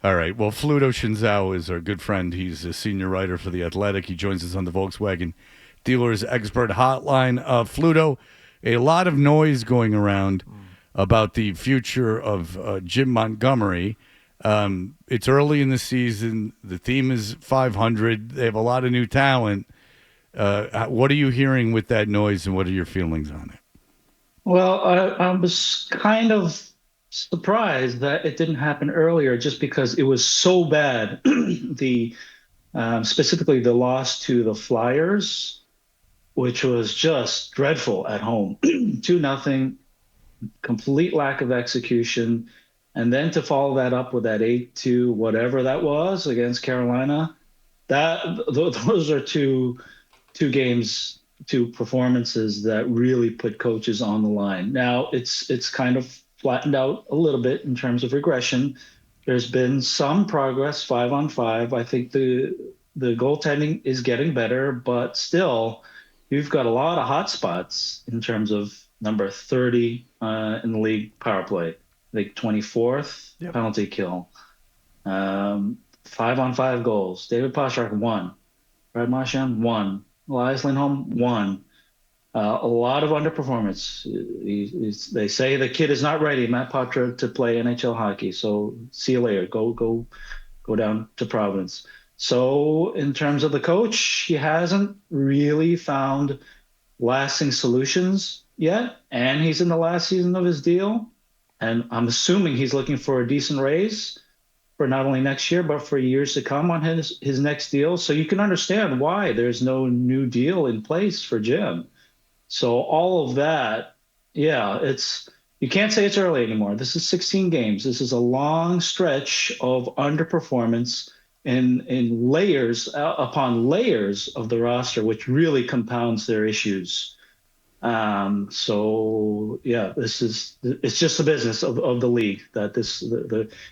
All right. Well, Fluto Shinzawa is our good friend. He's a senior writer for The Athletic. He joins us on the Volkswagen Dealers Expert Hotline. Fluto, a lot of noise going around about the future of Jim Montgomery. It's early in the season. The team is 500. They have a lot of new talent. What are you hearing with that noise, and what are your feelings on it? Well, I was kind of surprised that it didn't happen earlier, just because it was so bad. The Specifically the loss to the Flyers, which was just dreadful at home, 2-0, complete lack of execution, and then to follow that up with that 8-2, whatever that was against Carolina. Those are two games, two performances that really put coaches on the line. Now it's kind of flattened out a little bit in terms of regression. There's been some progress 5-on-5. I think the goaltending is getting better, but still, you've got a lot of hot spots in terms of number 30 in the league power play, like 24th Yep. penalty kill, 5-on-5 goals. David Pastrnak, one. Brad Marchand, one. Elias Lindholm, one. A lot of underperformance. They say the kid is not ready, Matt Poitras, to play NHL hockey. So see you later. Go down to Providence. So in terms of the coach, he hasn't really found lasting solutions yet, and he's in the last season of his deal. And I'm assuming he's looking for a decent raise for not only next year, but for years to come on his next deal. So you can understand why there's no new deal in place for Jim. So all of that, yeah, it's you can't say it's early anymore. This is 16 games. This is a long stretch of underperformance in layers upon layers of the roster, which really compounds their issues. So yeah, it's just the business of the league that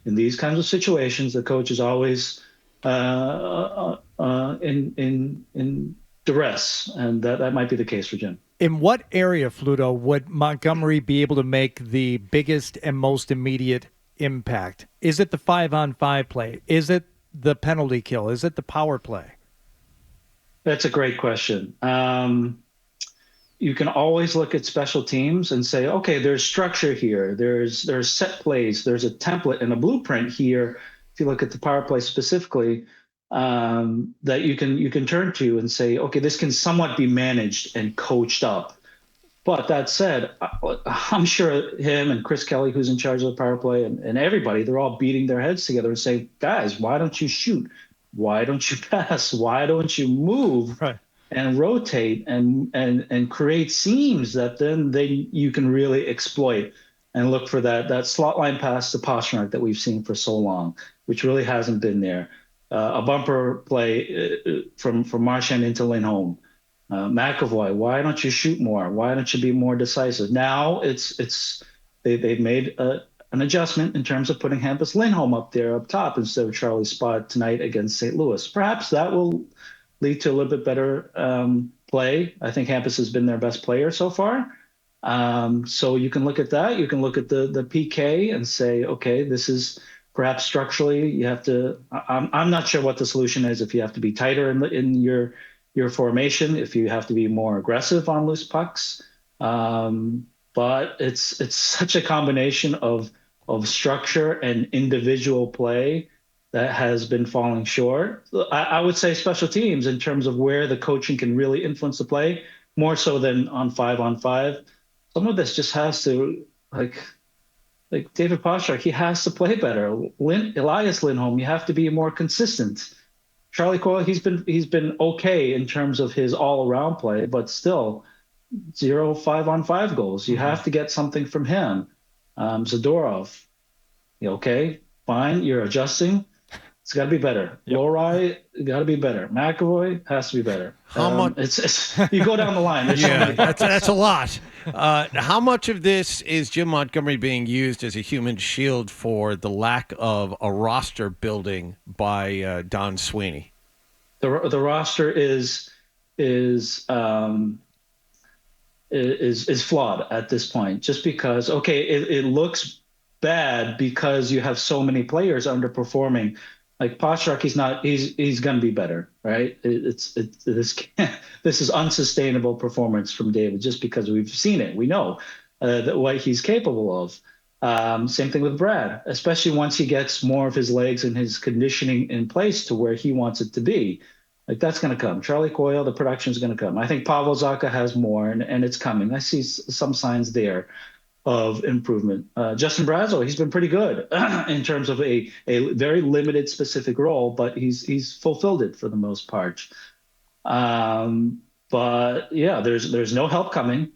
in these kinds of situations, the coach is always in duress, and that might be the case for Jim. In what area, Fluto, would Montgomery be able to make the biggest and most immediate impact? Is it the 5-on-5 play? Is it the penalty kill? Is it the power play? That's a great question. You can always look at special teams and say, okay, there's structure here. There's set plays. There's a template and a blueprint here. If you look at the power play specifically, that you can turn to and say, okay, this can somewhat be managed and coached up. But that said, I'm sure him and Chris Kelly, who's in charge of the power play, and everybody, they're all beating their heads together and say, guys, why don't you shoot? Why don't you pass? Why don't you move? Right. And rotate and create seams that then you can really exploit and look for that slot line pass to Pastrnak that we've seen for so long, which really hasn't been there. A bumper play from Marchand into Lindholm. McAvoy, why don't you shoot more? Why don't you be more decisive? Now they've made an adjustment in terms of putting Hampus Lindholm up there up top instead of Charlie Spot tonight against St. Louis. Perhaps that will lead to a little bit better play. I think Hampus has been their best player so far. So you can look at that. You can look at the PK and say, okay, this is perhaps structurally you have to. I'm not sure what the solution is. If you have to be tighter in your formation, if you have to be more aggressive on loose pucks. But it's such a combination of structure and individual play that has been falling short. I would say special teams in terms of where the coaching can really influence the play more so than on 5-on-5. Some of this just has to like David Pastrnak, he has to play better. Elias Lindholm, you have to be more consistent. Charlie Coyle, he's been okay in terms of his all-around play, but still 0 5-on-5 goals. You have to get something from him. Zadorov, okay, fine, you're adjusting. It's got to be better. Yep. Lowry, got to be better. McAvoy has to be better. How much? It's you go down the line. There's so Yeah, many that's a lot. How much of this is Jim Montgomery being used as a human shield for the lack of a roster building by Don Sweeney? The roster is flawed at this point, just because it looks bad because you have so many players underperforming. Like Pastrnak, he's going to be better, right? This is unsustainable performance from David just because we've seen it. We know what he's capable of. Same thing with Brad, especially once he gets more of his legs and his conditioning in place to where he wants it to be. Like that's going to come. Charlie Coyle, the production is going to come. I think Pavel Zacha has more, and it's coming. I see some signs there of improvement. Justin Brazeau, he's been pretty good in terms of a very limited specific role, but he's fulfilled it for the most part. But yeah, there's no help coming.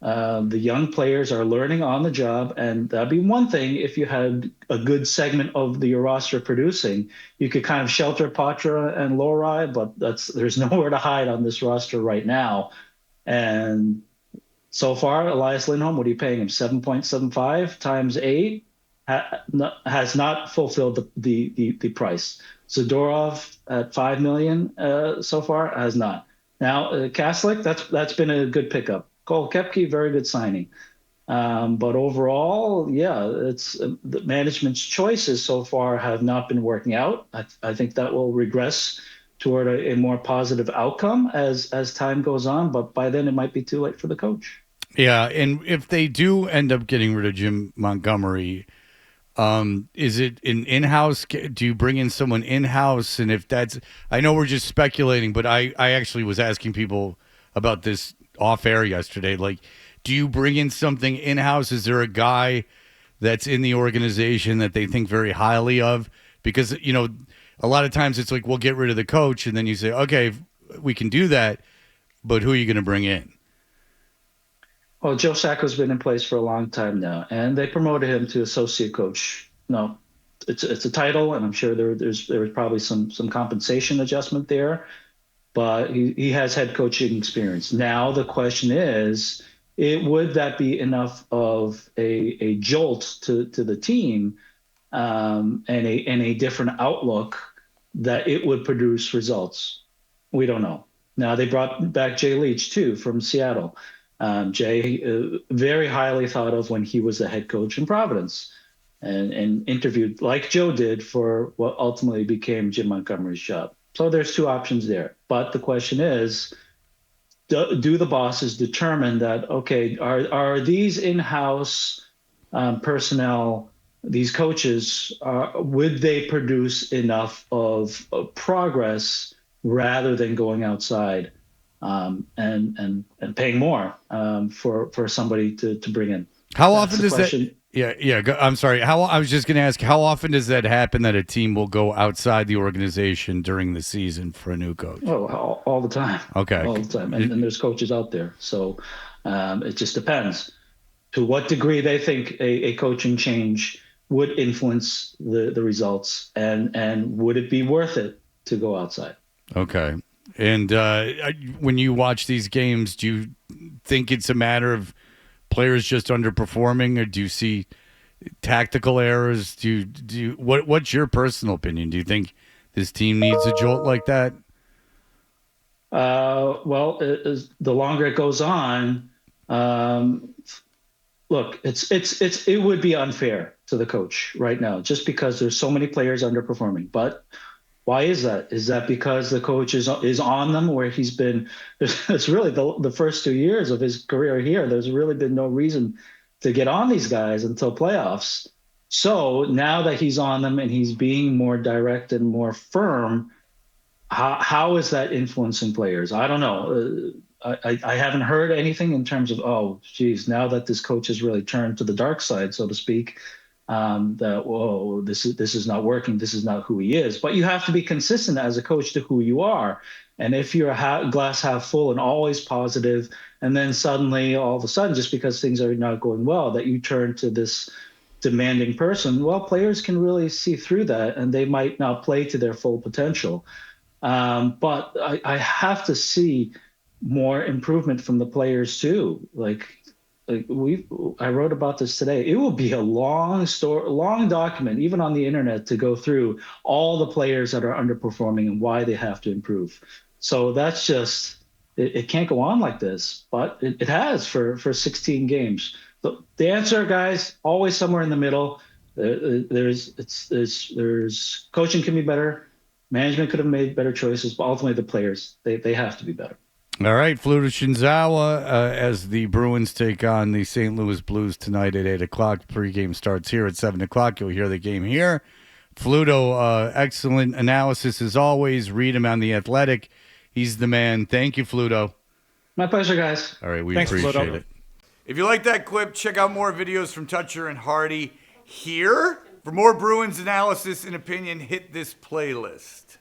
The young players are learning on the job, and that'd be one thing if you had a good segment of your roster producing. You could kind of shelter Patra and Lohrei, but there's nowhere to hide on this roster right now. And so far, Elias Lindholm, what are you paying him? 7.75 times 8 has not fulfilled the price. Zadorov at $5 million so far has not. Now Kaslik, that's been a good pickup. Cole Koepke, very good signing. But overall, yeah, it's the management's choices so far have not been working out. I think that will regress toward a more positive outcome as time goes on. But by then, it might be too late for the coach. Yeah, and if they do end up getting rid of Jim Montgomery, is it an in-house? Do you bring in someone in-house? And if that's, I know we're just speculating, but I actually was asking people about this off-air yesterday. Like, do you bring in something in-house? Is there a guy that's in the organization that they think very highly of? Because, you know, a lot of times it's like, we'll get rid of the coach, and then you say, okay, we can do that, but who are you going to bring in? Well, Joe Sacco's been in place for a long time now, and they promoted him to associate coach. No, it's a title, and I'm sure there was probably some compensation adjustment there, but he has head coaching experience. Now the question is, would that be enough of a jolt to the team, and a different outlook that it would produce results? We don't know. Now they brought back Jay Leach too from Seattle. Jay, very highly thought of when he was the head coach in Providence, and interviewed like Joe did for what ultimately became Jim Montgomery's job. So there's two options there. But the question is, do the bosses determine that, okay, are these in-house personnel, these coaches, would they produce enough of progress rather than going outside and paying more for somebody to bring in? How often does that? Yeah. I'm sorry. I was just going to ask, how often does that happen that a team will go outside the organization during the season for a new coach? Oh, all the time. Okay. All the time. And there's coaches out there. So it just depends to what degree they think a coaching change would influence the results, and would it be worth it to go outside? Okay. And when you watch these games, do you think it's a matter of players just underperforming, or do you see tactical errors? What's your personal opinion? Do you think this team needs a jolt like that? Well, the longer it goes on, look, it would be unfair to the coach right now, just because there's so many players underperforming. But why is that? Is that because the coach is on them, where he's been? It's really the first 2 years of his career here. There's really been no reason to get on these guys until playoffs. So now that he's on them and he's being more direct and more firm, how is that influencing players? I don't know. I haven't heard anything in terms of, oh, geez, now that this coach has really turned to the dark side, so to speak, that, whoa, this is not working. This is not who he is. But you have to be consistent as a coach to who you are. And if you're glass half full and always positive, and then suddenly, all of a sudden, just because things are not going well, that you turn to this demanding person, well, players can really see through that, and they might not play to their full potential. But I have to see more improvement from the players too. I wrote about this today. It will be a long document, even on the internet, to go through all the players that are underperforming and why they have to improve. So that's just, it can't go on like this, but it has for 16 games. The answer, guys, always somewhere in the middle. There's coaching can be better, management could have made better choices, but ultimately the players they have to be better. All right, Fluto Shinzawa, as the Bruins take on the St. Louis Blues tonight at 8 o'clock. Pregame starts here at 7 o'clock. You'll hear the game here. Fluto, excellent analysis as always. Read him on The Athletic. He's the man. Thank you, Fluto. My pleasure, guys. All right, we Thanks, appreciate Fluto. it. If you like that clip, check out more videos from Toucher and Hardy here. For more Bruins analysis and opinion, hit this playlist.